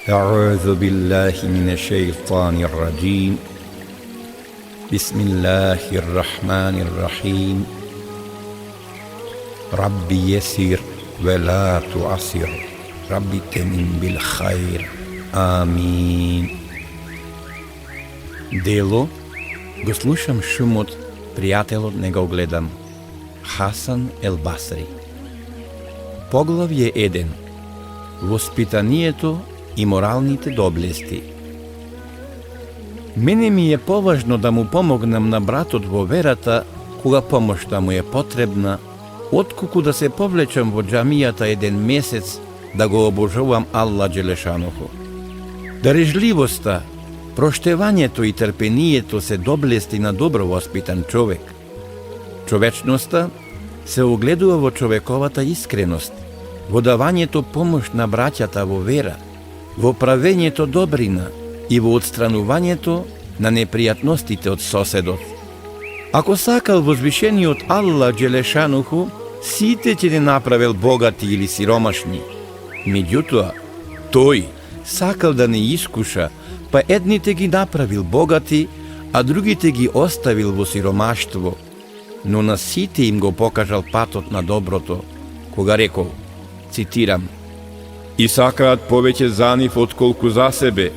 أعوذ بالله من الشيطان الرجيم بسم الله الرحمن الرحيم ربي يسر ولا تعسر ربي تمن بالخير آمين. Дело го слушам шумот, пријателот не го гледам. Хасан ел Басри. Поглавје 1. Воспитанието и моралните доблести. Мене ми е поважно да му помогнам на братот во верата кога помошта му е потребна, отколку да се повлечам во џамијата еден месец да го обожувам Аллах Джелешануху. Дарежливоста, проштевањето и трпението се доблести на добро воспитан човек. Човечноста се огледува во човековата искреност, во давањето помош на браќата во вера, во правењето добрина и во отстранувањето на непријатностите од соседот. Ако сакал возвишениот Аллах Джелешануху, сите ќе не направил богати или сиромашни. Меѓутоа, тој сакал да не искуша, па едните ги направил богати, а другите ги оставил во сиромаштво, но на сите им го покажал патот на доброто, кога рекол, цитирам: И сакаат повеќе за нив отколку за себе,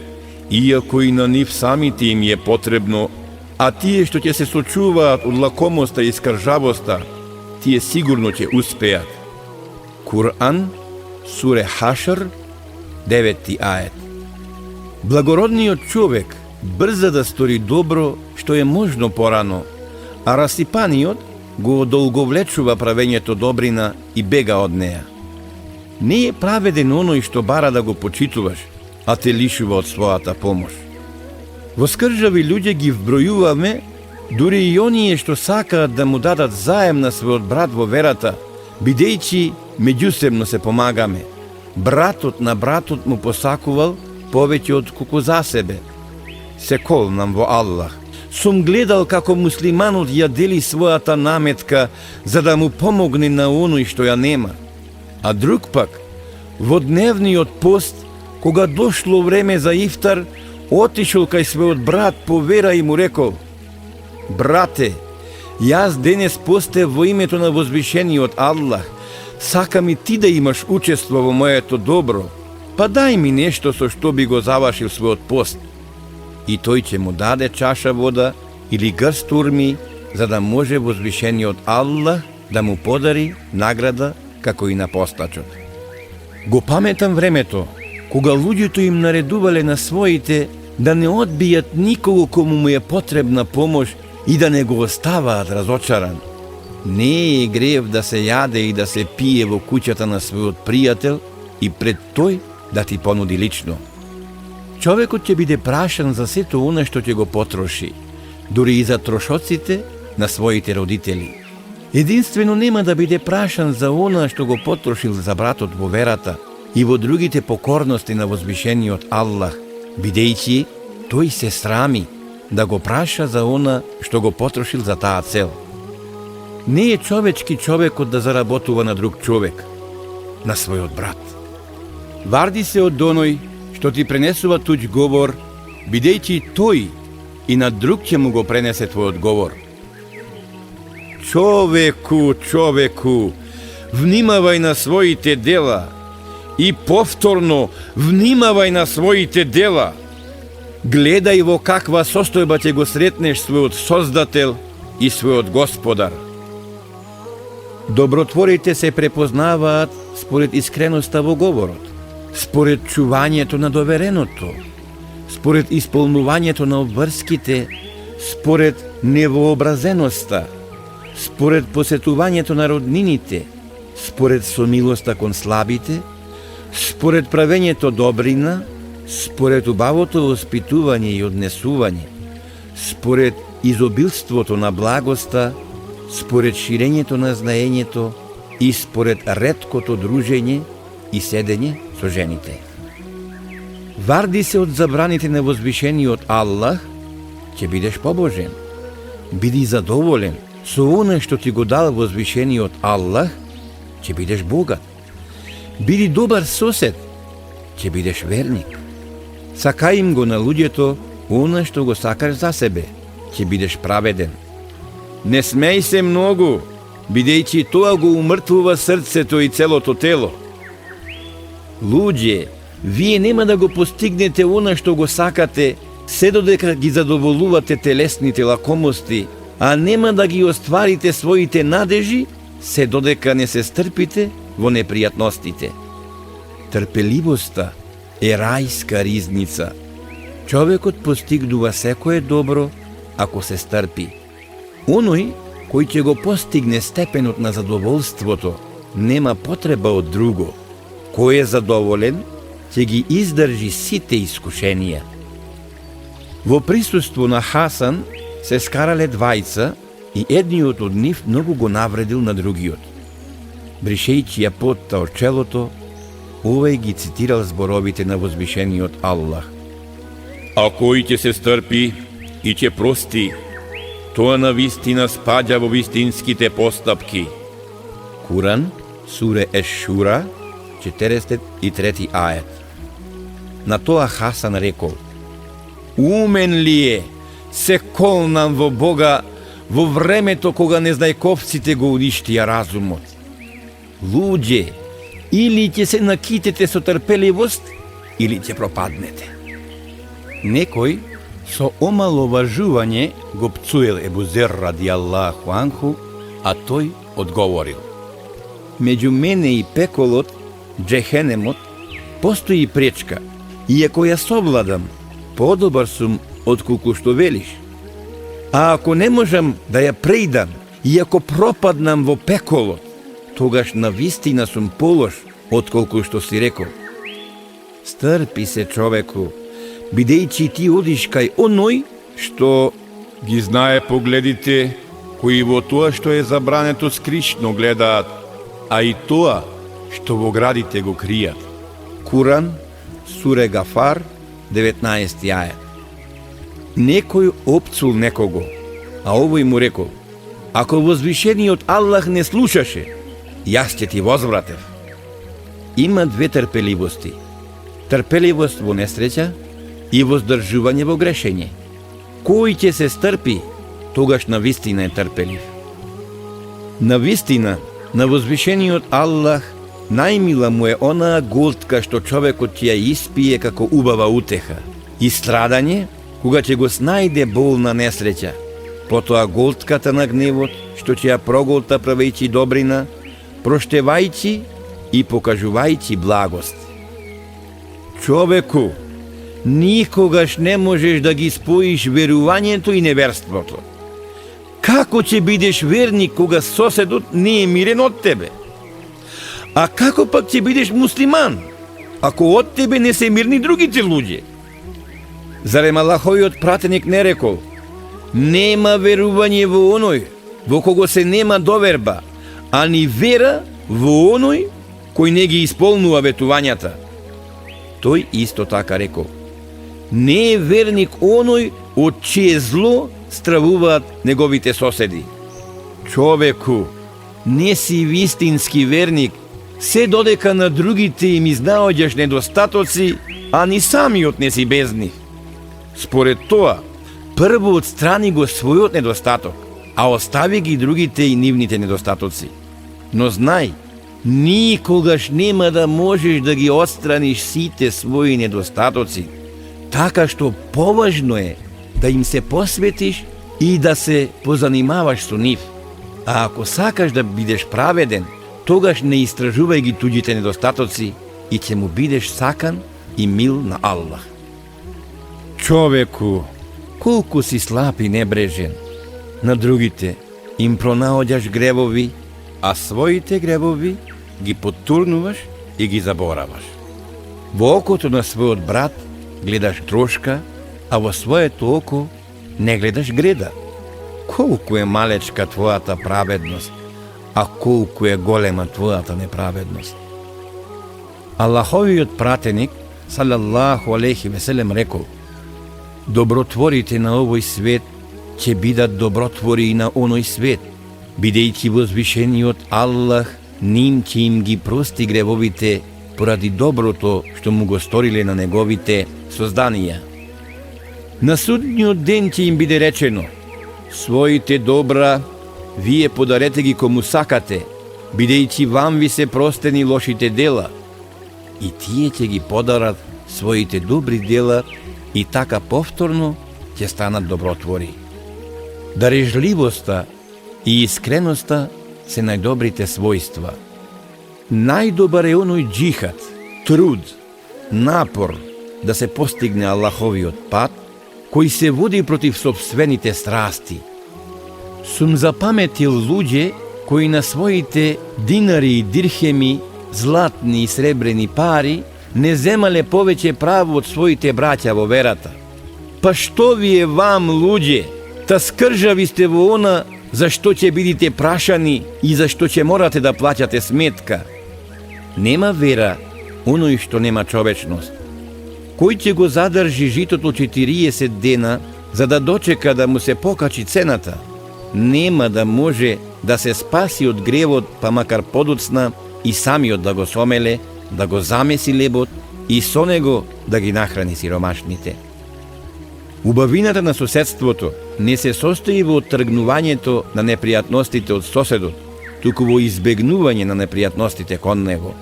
иако и на нив самите им е потребно, а тие што ќе се сочуваат од лакомоста и скржавоста, тие сигурно ќе успеат. Куран, суре Хашр, 9 ајет. Благородниот човек брза да стори добро што е можно порано, а расипаниот го одолговлечува правењето добрина и бега од неа. Не е праведен оној што бара да го почитуваш, а те лишува од својата помош. Во скржави луѓе ги вбројуваме, дури и оние што сакаат да му дадат заем на својот брат во верата, бидејќи меѓусебно се помагаме. Братот на братот му посакувал повеќе од колку за себе. Се колнам во Аллах, сум гледал како муслиманот ја дели својата наметка за да му помогне на оној што ја нема. А друг пак, во дневниот пост, кога дошло време за ифтар, отишол кај својот брат по вера и му рекол: Брате, јас денес постев во името на возвишениот Аллах, сакам и ти да имаш учество во моето добро, па дај ми нешто со што би го завршил својот пост. И тој ќе му даде чаша вода или грст урми, за да може возвишениот Аллах да му подари награда како и на постачот. Го паметам времето, кога луѓето им наредувале на своите да не одбијат никого кому му е потребна помош и да не го оставаат разочаран. Не е грев да се јаде и да се пие во куќата на својот пријател и пред тој да ти понуди лично. Човекот ќе биде прашан за сето она што ќе го потроши, дури и за трошоците на своите родители. Единствено нема да биде прашан за она што го потрошил за братот во верата и во другите покорности на возвишениот Аллах, бидејќи тој се срами да го праша за она што го потрошил за таа цел. Не е човечки човекот да заработува на друг човек, на својот брат. Варди се од оној што ти пренесува туѓ говор, бидејќи тој и на друг ќе му го пренесе твојот говор. Човеку, внимавај на своите дела и повторно внимавај на своите дела. Гледај во каква состојба ќе го сретнеш својот Создател и својот Господар. Добротворите се препознаваат според искреноста во говорот, според чувањето на довереното, според исполнувањето на обврските, според невообразеноста, според посетувањето на роднините, според сомилоста кон слабите, според правењето добрина, според убавото воспитување и однесување, според изобилството на благоста, според ширењето на знаењето и според реткото дружење и седење со жените. Варди се од забраните на возвишениот Аллах, ќе бидеш побожен. Биди задоволен Со она што ти го дал возвишениот Аллах, ќе бидеш богат. Биди добар сосед, ќе бидеш верник. Сакај им го на луѓето она што го сакаш за себе, ќе бидеш праведен. Не смеј се многу, бидејќи тоа го умртвува срцето и целото тело. Луѓе, вие нема да го постигнете она што го сакате, се додека ги задоволувате телесните лакомости, а нема да ги остварите своите надежи, се додека не се стрпите во непријатностите. Трпеливоста е рајска ризница. Човекот постигнува секое добро ако се стрпи. Оној кој ќе го постигне степенот на задоволството, нема потреба од друго. Кој е задоволен, ќе ги издржи сите искушенија. Во присуство на Хасан се скарале двајца и едниот од нив многу го навредил на другиот. Бришејќи ја потта од челото, овој ги цитирал зборовите на возвишениот Аллах. А кој ќе се стрпи и ќе прости, тоа навистина спаѓа во вистинските постапки. Куран, суре Еш-Шура, 43 ајет. На тоа Хасан рекол: Умен ли е, се колнам во Бога, во времето кога незнајковците го уништија разумот. Луѓе, или ќе се накитете со трпеливост, или ќе пропаднете. Некој со омаловажување го пцуел Ебу Зер радијаллаху анху, а тој одговорил: Меѓу мене и пеколот, джехенемот, постои пречка, и ако ја совладам, подобар сум отколку што велиш. А ако не можам да ја преидам, и ако пропаднам во пеколот, тогаш навистина сум полош отколку што си рекол. Стрпи се, човеку, бидејќи ти одиш кај оној што Ги знае погледите кои во тоа што е забрането скришно гледаат, а и тоа што во градите го кријат. Куран, суре Гафар, 19 ајет. Некој опцул некого, а овој му рекол: Ако возвишениот Аллах не слушаше, јас ќе ти возвратев. Има две трпеливости: трпеливост во несреќа и воздржување во грешење. Кој ќе се стрпи, тогаш навистина е трпелив. Навистина, на возвишениот Аллах најмила му е онаа голтка што човекот ќе ја испие како убава утеха, и страдање кога ќе го снајде болна несреќа, потоа голтката на гневот што ќе ја проголта правејќи добрина, проштевајќи и покажувајќи благост. Човеку, никогаш не можеш да ги споиш верувањето и неверството. Како ќе бидеш верник кога соседот не е мирен од тебе? А како пак ќе бидеш муслиман, ако од тебе не се мирни другите луѓе? Зарем Аллаховиот пратеник не рекол: Нема верување во оној во кого се нема доверба, а ни вера во оној кој не ги исполнува ветувањата. Тој исто така рекол: Не е верник оној од чие зло стравуваат неговите соседи. Човеку, не си вистински верник, се додека на другите им изнаоѓаш недостатоци, а ни самиот не си без нив. Според тоа, прво отстрани го својот недостаток, а остави ги другите и нивните недостатоци. Но знај, никогаш нема да можеш да ги отстраниш сите своји недостатоци, така што поважно е да им се посветиш и да се позанимаваш со нив. А ако сакаш да бидеш праведен, тогаш не истражувај ги туѓите недостатоци и ќе му бидеш сакан и мил на Аллах. Човеку, колку си слаб и небрежен, на другите им пронаоѓаш гревови, а своите гревови ги поттурнуваш и ги забораваш. Во окото на својот брат гледаш трошка, а во своето око не гледаш греда. Колку е малечка твојата праведност, а колку е голема твојата неправедност. Аллаховиот пратеник, салаллаху алейхи веселем, рекол: Добротворите на овој свет ќе бидат добротвори и на оној свет. бидејќи возвишениот Аллах ним ќе им ги прости гревовите поради доброто што му го сториле на неговите созданија. На судниот ден ќе им биде речено: своите добра вие подарете ги кому сакате, бидејќи вам ви се простени лошите дела. И тие ќе ги подарат своите добри дела и така повторно ќе станат добротвори. Дарежливоста и искреноста се најдобрите својства. Најдобар е оној џихад, труд, напор да се постигне Аллаховиот пат, кој се води против сопствените страсти. Сум запаметил луѓе кои на своите динари и дирхеми, златни и сребрени пари не земале повеќе право од своите браќа во верата. Па што ви е вам, луѓе? Та скржави сте во она за што ќе бидите прашани и за што ќе морате да плаќате сметка. Нема вера оној што нема човечност. Кој ќе го задржи житото 40 дена за да дочека да му се покачи цената, нема да може да се спаси од гревот, па макар подоцна и самиот да го сомеле, да го замеси лебот и со него да ги нахрани сиромашните. Убавината на соседството не се состои во оттргнувањето на непријатностите од соседот, туку во избегнување на непријатностите кон него.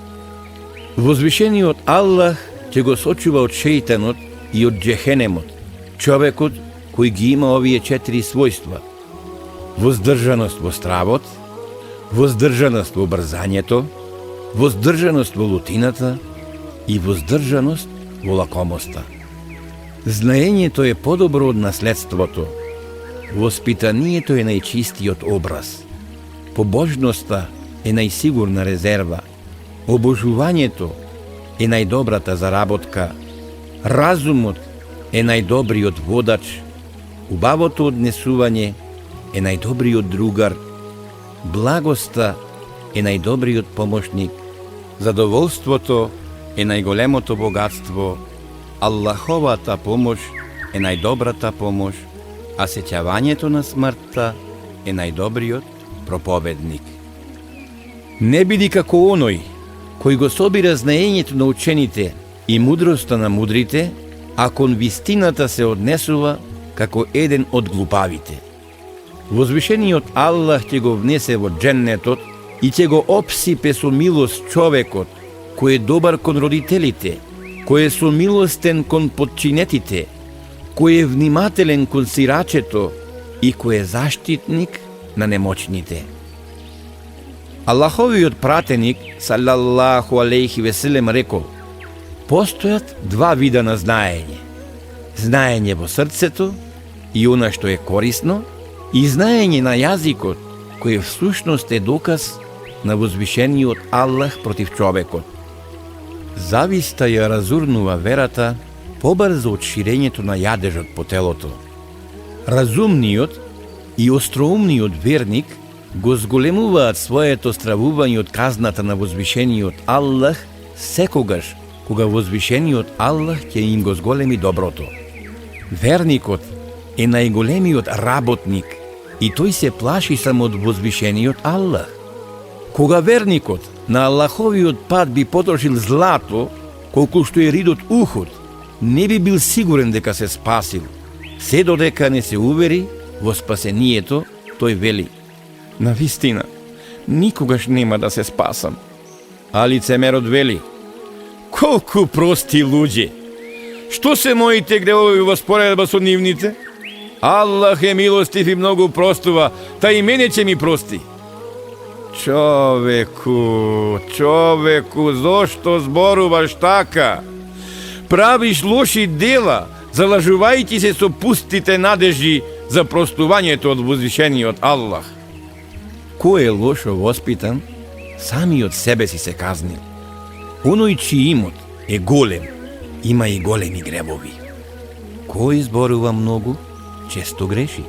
Возвишениот Аллах ќе го сочува од шејтанот и од џехенемот, човекот кој ги има овие 4 својства: воздржаност во стравот, воздржаност во брзањето, воздржаност во лутината и воздржаност во лакомоста. Знаењето е подобро од наследството. Воспитанието е најчистиот образ. Побожноста е најсигурна резерва. Обожувањето е најдобрата заработка. Разумот е најдобриот водач. Убавото однесување е најдобриот другар. Благоста е најдобриот помошник. Задоволството е најголемото богатство. Аллаховата помош е најдобрата помош, а сеќавањето на смртта е најдобриот проповедник. Не биди како оној кој го собира знаењето на учените и мудроста на мудрите, а кон вистината се однесува како еден од глупавите. Возвишениот Аллах ќе го внесе во џеннетот и ќе го опсипе со милост човекот, кој е добар кон родителите, кој е сомилостен кон подчинетите, кој е внимателен кон сирачето и кој е заштитник на немочните. Аллаховиот пратеник, салаллаху алейхи веселем, рекол: постојат 2 вида на знаење. Знаење во срцето и она што е корисно, и знаење на јазикот, кој всушност е доказ на возвишениот Аллах против човекот. Зависта ја разурнува верата побрзо од ширењето на јадежот по телото. Разумниот и остроумниот верник го зголемуваат своето стравување од казната на возвишениот Аллах секогаш кога возвишениот Аллах ќе им го зголеми доброто. Верникот е најголемиот работник и тој се плаши само од возвишениот Аллах. Кога верникот на Аллаховиот пат би потрошил злато, колку што е ридот Ухуд, не би бил сигурен дека се спасил. Се додека не се увери во спасението, тој вели: навистина, никогаш нема да се спасам. А лицемерот вели: колку прости луѓе! Што се моите гревови во споредба со нивните? Аллах е милостив и многу простува, та и мене ќе ми прости. Човеку, зошто зборуваш така? Правиш лоши дела, залажувајќи се со пустите надежи за простувањето од возвишениот Аллах. Кој е лошо воспитан, самиот себе си се казнил. Оној чиј имот е голем, има и големи гребови. Кој зборува многу, често греши.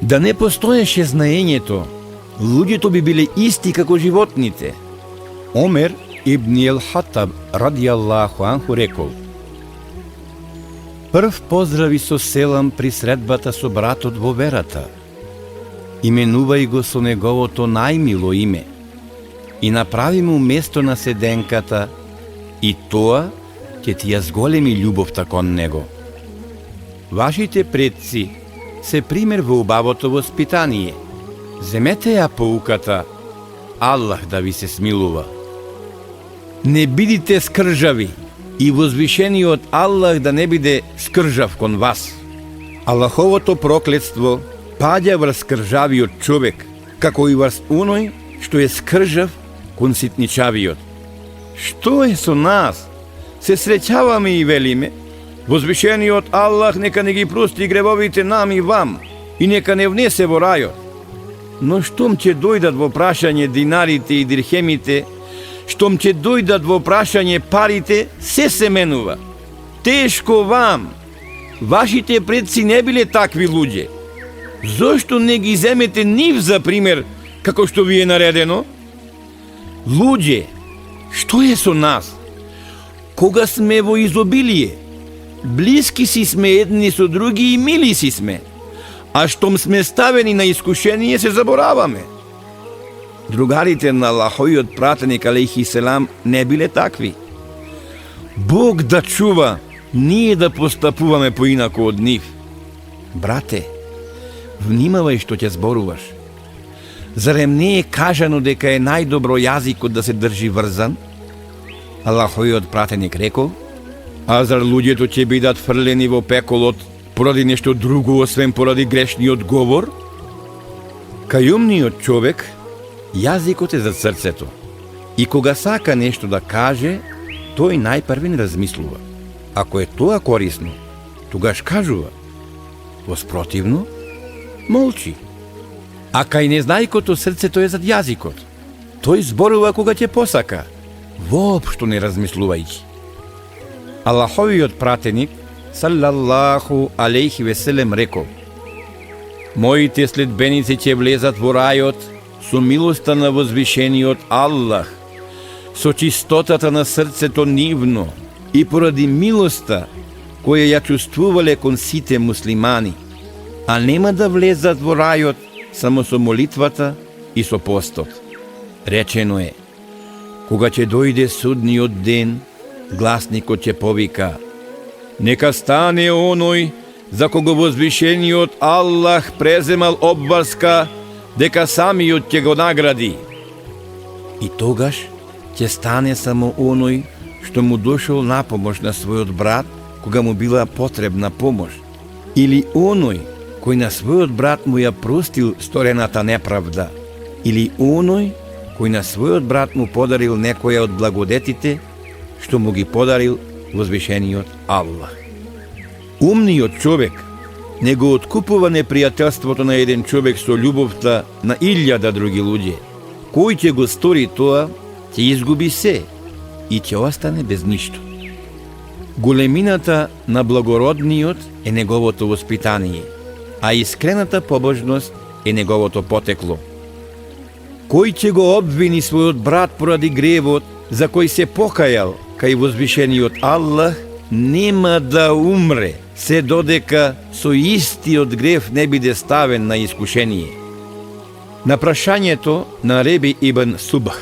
Да не постоеше знаењето, луѓето би биле исти како животните. Омер ибн Ел-Хатаб радијаллаху анху рекол: прв поздрави со селам при средбата со братот во верата. именувај го со неговото најмило име и направи му место на седенката и тоа ќе ти ја зголеми љубовта кон него. Вашите предци се пример во убавото воспитание. Земете ја поуката, Аллах да ви се смилува. Не бидите скржави и возвишениот Аллах да не биде скржав кон вас. Аллаховото проклетство паѓа врз скржавиот човек, како и врз оној што е скржав кон ситничавиот. Што е со нас? Се среќаваме и велиме, возвишениот Аллах нека не ги прости гревовите нам и вам и нека не внесе во рајот. Но штом ќе дојдат во прашање динарите и дирхемите, штом ќе дојдат во прашање парите, се менува. Тешко вам! Вашите предци не биле такви луѓе. Зошто не ги земете нив за пример, како што ви е наредено? Луѓе, што е со нас? Кога сме во изобилие, блиски си сме едни со други и мили си сме, а штом сме ставени на искушение, се забораваме. Другарите на Аллаховиот пратеник алейхи селам не биле такви. Бог да чува, ние да постапуваме поинако од нив. Брате, внимавај што ќе зборуваш. Зарем не е кажано дека е најдобро јазикот да се држи врзан? Аллаховиот пратеник рекол, а зар луѓето ќе бидат фрлени во пеколот поради нешто друго, освен поради грешниот говор? Кај умниот човек, јазикот е за срцето. И кога сака нешто да каже, тој најпрвен размислува. Ако е тоа корисно, тогаш кажува. Воспротивно, молчи. А кај незнајкото срцето е зад јазикот. Тој зборува кога ќе посака, воопшто не размислувајќи. Аллаховиот пратеник, салаллаху алейхи веселем, рекол: моите следбеници ќе влезат во рајот со милоста на возвишениот Аллах, со чистотата на срцето нивно и поради милоста која ја чувствувале кон сите муслимани, а нема да влезат во рајот само со молитвата и со постот. Речено е, кога ќе дојде судниот ден, гласникот ќе повика: нека стане оној за кого возвишениот Аллах преземал обврска дека самиот ќе го награди. И тогаш ќе стане само оној што му дошол на помош на својот брат кога му била потребна помош, или оној кој на својот брат му ја простил сторената неправда, или оној кој на својот брат му подарил некоја од благодетите што му ги подарил возвишениот Аллах. Умниот човек не го откупува непријателството на еден човек со љубовта на 1000 други луѓе. Кој ќе го стори тоа, ќе изгуби се и ќе остане без ништо. Големината на благородниот е неговото воспитание, а искрената побожност е неговото потекло. Кој ќе го обвини својот брат поради гревот за кој се покајал кај возвишениот Аллах, нема да умре се додека со истиот грев не биде ставен на искушение. На прашањето на Реби ибн Субх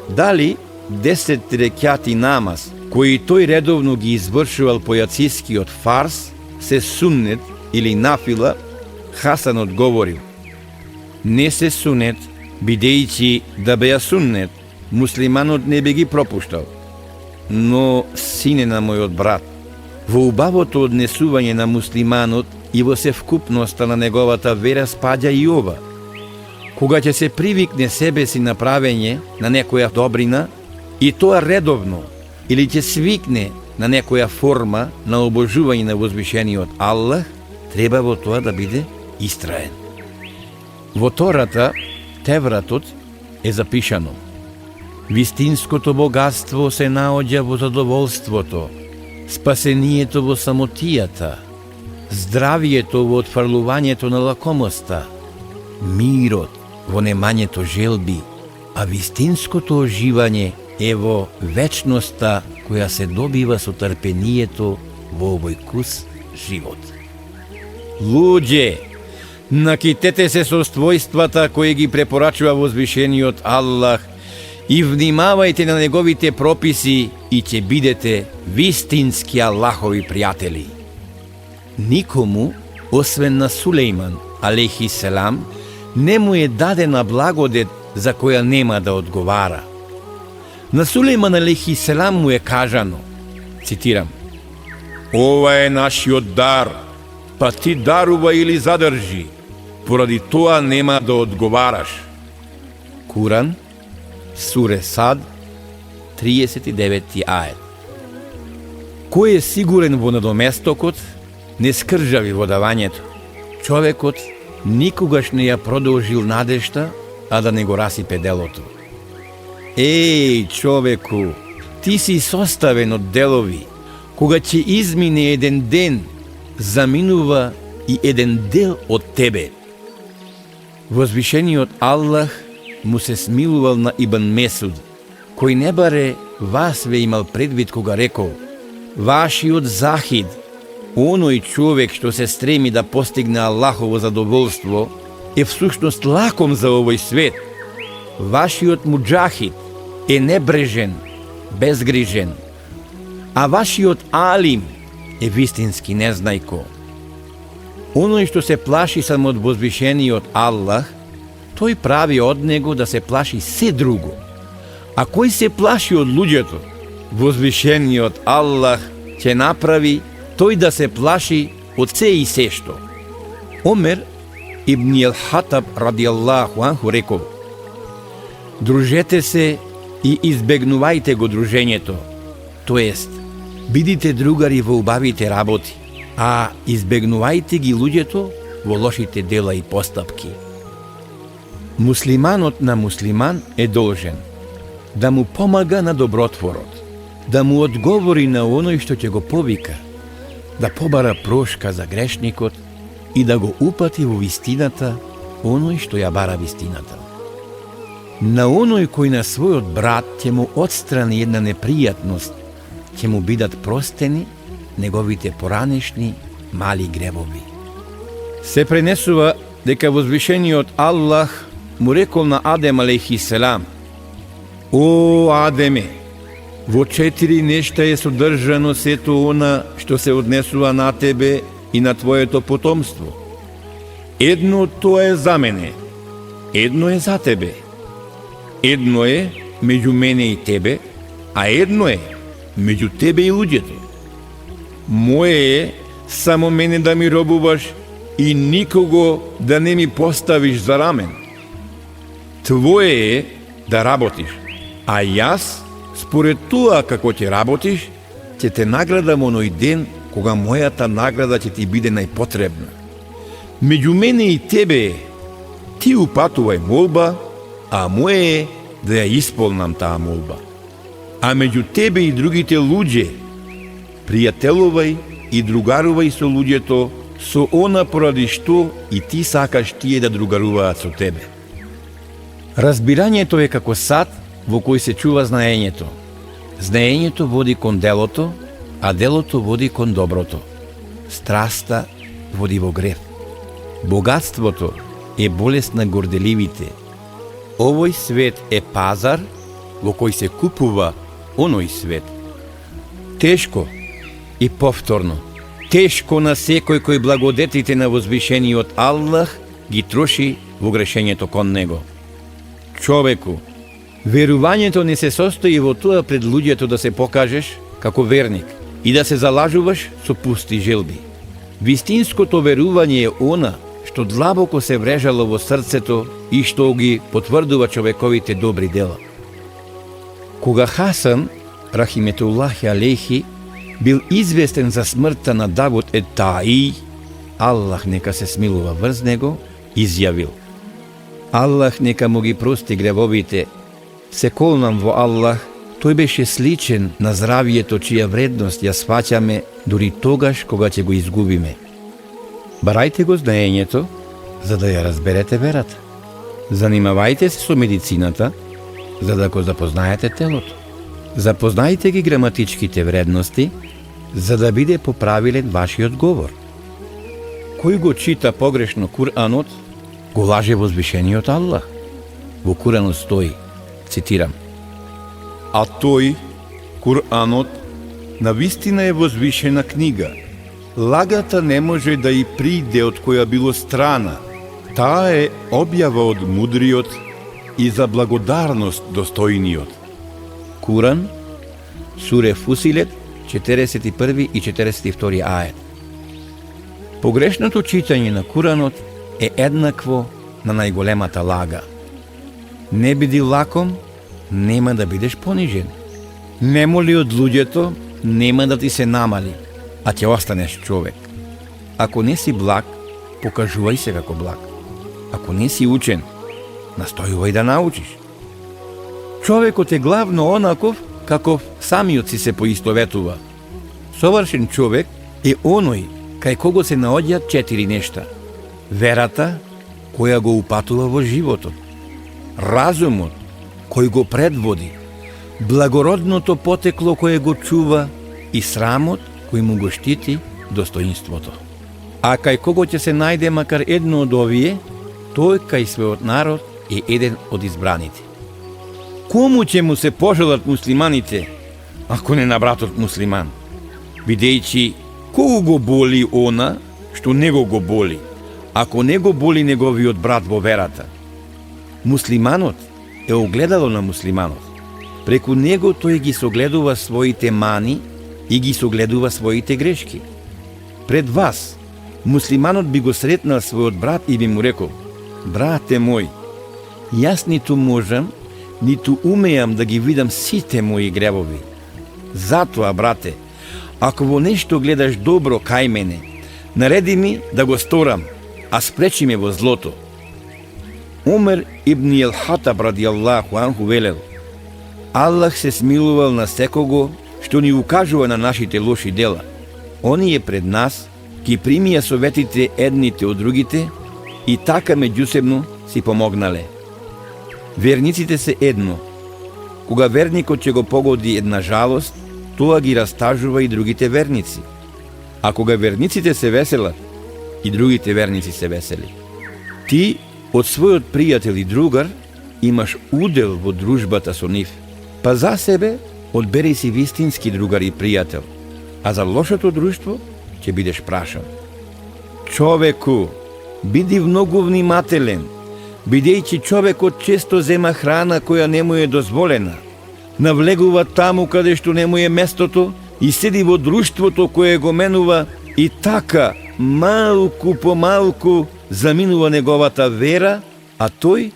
дали 10 рекјати намаз кои тој редовно ги извршувал по јацискиот фарз се суннет или нафила, Хасан одговорил: не се сунет, бидејќи да беа суннет, муслиманот не би ги пропуштал. Но, сине на мојот брат, во убавото однесување на муслиманот и во севкупноста на неговата вера спаѓа и ова. Кога ќе се привикне себе си на правење на некоја добрина, и тоа редовно, или ќе свикне на некоја форма на обожување на возвишениот Аллах, треба во тоа да биде истраен. Во Тората, Тевратот, е запишано: вистинското богатство се наоѓа во задоволството, спасението во самотијата, здравието во отфрлувањето на лакомоста, мирот во немањето желби, а вистинското оживање е во вечноста која се добива со трпението во овој кус живот. Луѓе, Накитете се со својствата кои ги препорачува возвишениот Аллах и внимавајте на неговите прописи и ќе бидете вистински Аллахови пријатели. Никому, освен на Сулејман, алейхи селам, не му е дадена благодет за која нема да одговара. На Сулејман, алейхи селам, му е кажано, цитирам: Ова е нашиот дар, па ти дарува или задржи, поради тоа нема да одговараш. Куран, суре Сад, 39 ајет. Кој е сигурен во надоместокот, не скржави во давањето. Човекот никогаш не ја продолжил надежта, а да не го расипе делото. Еј, човеку, ти си составен од делови. Кога ќе измине еден ден, заминува и еден дел од тебе. Возвишениот Аллах му се смилувал на Ибн Месуд, кој не баре вас ве имал предвид кога рекол: вашиот захид, оној човек што се стреми да постигне Аллахово задоволство, е всушност лаком за овој свет. Вашиот муџахид е небрежен, безгрижен, а вашиот алим е вистински незнајко. Оној што се плаши само од возвишениот Аллах, тој прави од него да се плаши се друго. А кој се плаши од луѓето, возвишениот Аллах ќе направи тој да се плаши од се и се што. Омер ибн Ал-Хатаб радијаллаху анху рекол: дружете се и избегнувајте го дружењето, тоест бидите другари во убавите работи, а избегнувајте ги луѓето во лошите дела и постапки. Муслиманот на муслиман е должен да му помага на добротворот, да му одговори на оној што ќе го повика, да побара прошка за грешникот и да го упати во вистината оној што ја бара вистината. На оној кој на својот брат ќе му отстрани една непријатност, ќе му бидат простени неговите поранешни мали гревови. Се пренесува дека возвишениот Аллах му рекол на Адем алейхи селам: О, Адеме, во 4 нешта е содржано сето она што се однесува на тебе и на твоето потомство. Едно тоа е за мене, едно е за тебе. Едно е меѓу мене и тебе, а едно е меѓу тебе и луѓето. Моje е само мене да ми робуваш и никого да не ми поставиш за рамен. Твое е да работиш, а јас, според тоа како ќе работиш, ќе те наградам оној ден кога мојата награда ќе ти биде најпотребна. Меѓу мене и тебе е, ти упатувај молба, а моje е да ја исполнам таа молба. А меѓу тебе и другите луѓе, пријателувај и другарувај со луѓето, со она поради што и ти сакаш тие да другаруваат со тебе. Разбирањето е како сад во кој се чува знаењето. Знаењето води кон делото, а делото води кон доброто. Страста води во грев. Богатството е болест на горделивите. Овој свет е пазар во кој се купува оној свет. Тешко и повторно, тешко на секој кој благодетите на возвишениот Аллах ги троши во грешењето кон него. Човеку, верувањето не се состои во тоа пред луѓето да се покажеш како верник и да се залажуваш со пусти желби. Вистинското верување е она што длабоко се врежало во срцето и што ги потврдува човековите добри дела. Кога Хасан, рахиметуллахи алейхи, бил известен за смртта на Давуд ет Таи, Аллах нека се смилува врз него, изјавил: Аллах нека му ги прости гревовите. Се колнам во Аллах, тој беше сличен на здравието чија вредност ја сваќаме дури тогаш кога ќе го изгубиме. Барајте го знаењето, за да ја разберете верата. Занимавајте се со медицината, за да го запознаете телото. Запознајте ги граматичките вредности, за да биде поправилен вашиот говор. Кој го чита погрешно Куранот, го лаже возвишениот Аллах. Во Куранот стои, цитирам: А тој, Куранот, навистина е возвишена книга. Лагата не може да и приде од која било страна. Таа е објава од мудриот и за благодарност достојниот. Куран, суре Фусилет, 41 и 42 ајет. Погрешното читање на Куранот е еднакво на најголемата лага. Не биди лаком, нема да бидеш понижен. Не моли од луѓето, нема да ти се намали, а ќе останеш човек. Ако не си благ, покажувај се како благ. Ако не си учен, настојувај да научиш. Човекот е главно онаков каков самиот си се поистоветува. Совршен човек е оној кај кого се наоѓаат 4 нешта: верата, која го упатува во животот; разумот, кој го предводи; благородното потекло кое го чува; и срамот, кој му го штити достоинството. А кај кого ќе се најде макар едно од овие, тој кај својот народ е еден од избраните. Кому ќе му се пожелат муслиманите, ако не на братот муслиман? Бидејќи, кого го боли она, што него го боли, ако не го боли неговиот брат во верата? Муслиманот е огледало на муслиманот. Преку него тој ги согледува своите мани и ги согледува своите грешки. Пред вас, муслиманот би го сретнал својот брат и би му рекол: брате мој, јас ниту можам, ниту умеам да ги видам сите мои гревови. Затоа, брате, ако во нешто гледаш добро кај мене, нареди ми да го сторам, а спречи ме во злото. Умер ибн Елхатаб радијаллаху анху велел: Аллах се смилувал на секого што ни укажува на нашите лоши дела. Оние пред нас ги примија советите едните од другите и така меѓусебно си помогнале. Верниците се едно. Кога верникот ќе го погоди една жалост, тоа ги растажува и другите верници. А кога верниците се веселат, и другите верници се весели. Ти, од својот пријател и другар, имаш удел во дружбата со нив. Па за себе, одбери си вистински другар и пријател, а за лошото друштво ќе бидеш прашан. Човеку, биди многу внимателен, бидејќи човекот често зема храна која не му е дозволена, навлегува таму каде што не му е местото и седи во друштвото кое го менува и така, малку по малку, заминува неговата вера, а тој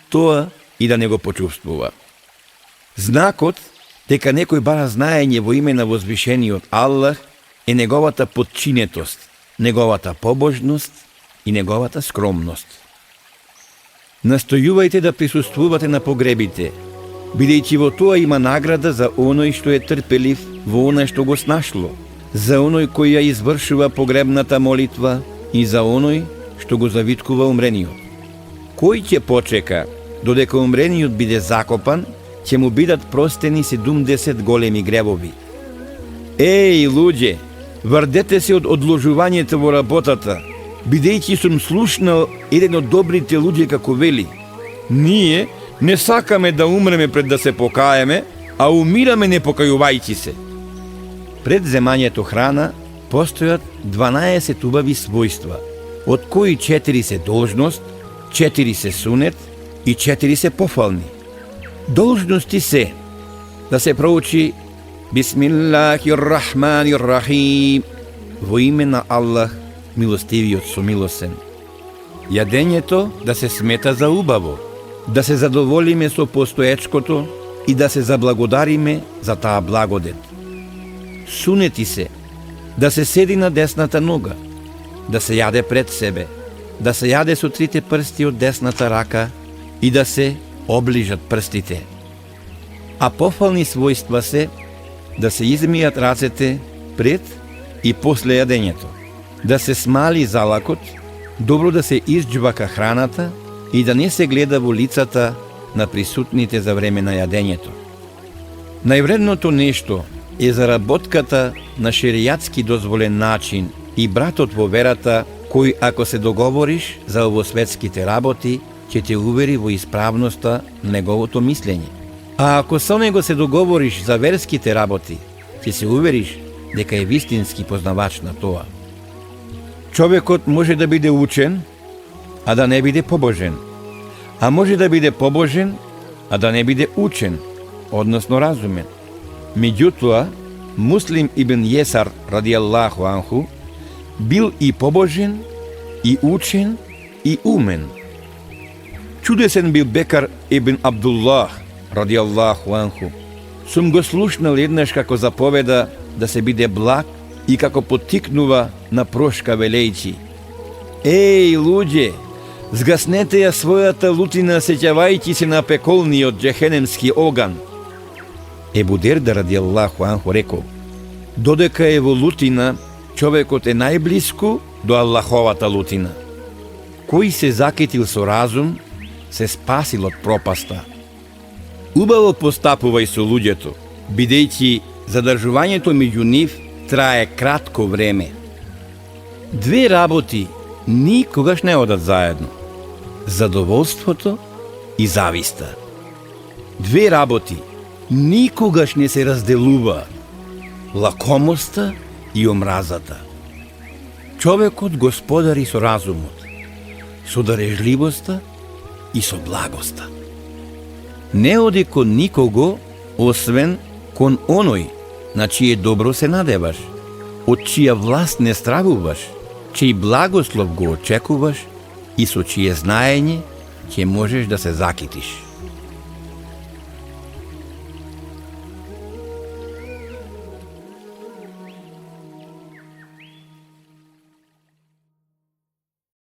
тоа и да не го почувствува. Знакот дека некој бара знаење во име на возвишениот Аллах е неговата подчинетост, неговата побожност и неговата скромност. Настојувајте да присуствувате на погребите, бидејќи во тоа има награда за оној што е трпелив во оној што го снашло, за оној кој ја извршува погребната молитва и за оној што го завиткува умрениот. Кој ќе почека додека умрениот биде закопан, ќе му бидат простени 70 големи гревови. Еј, луѓе, врдете се од одложувањето во работата, бидејќи сум слушнал еден од добрите луѓе како вели: ние не сакаме да умреме пред да се покаеме, а умираме не покајувајќи се. Пред земањето храна постојат 12 убави својства, од кои 4 се должност, 4 се сунет и 4 се пофални. Должности се да се проучи Бисмиллахир-рахманир-рахим, во име на Аллах, милостивиот со милосен. Јадењето да се смета за убаво, да се задоволиме со постоечкото и да се заблагодариме за таа благодет. Сунети се да се седи на десната нога, да се јаде пред себе, да се јаде со 3 прсти од десната рака и да се оближат прстите. А пофални својства се да се измијат рацете пред и после јадењето, да се смали залакот, добро да се изџвака храната и да не се гледа во лицата на присутните за време на јадењето. Највредното нешто е заработката на шеријатски дозволен начин и братот во верата кој ако се договориш за овосветските работи, ќе те увери во исправноста неговото мислење. А ако со него се договориш за верските работи, ќе се увериш дека е вистински познавач на тоа. Човекот може да биде учен, а да не биде побожен. А може да биде побожен, а да не биде учен, односно разумен. Меѓутоа, Муслим ибн Јесар радијаллаху анху бил и побожен, и учен, и умен. Чудесен бил Бекар ибн Абдуллах радијаллаху анху. Сум го слушнал еднаш како заповеда да се биде благ и како поттикнува на прошка велејќи: Еј, луѓе, згаснете ја својата лутина сеќавајќи се на пеколниот џехенемски оган. Ебу Дерда радијаллаху анху рекол: додека е во лутина, човекот е најблиску до Аллаховата лутина. Кој се закитил со разум, се спасил од пропаста. Убаво постапувај со луѓето, бидејќи задржувањето меѓу нив трае кратко време. Две работи никогаш не одат заедно: задоволството и зависта. Две работи никогаш не се разделува: лакомоста и омразата. Човекот господари со разумот, со дарежливоста и со благоста. Не оди кон никого, освен кон оној на чие добро се надеваш, од чија власт не стравуваш, чиј благослов го очекуваш и со чие знаење ќе можеш да се закитиш.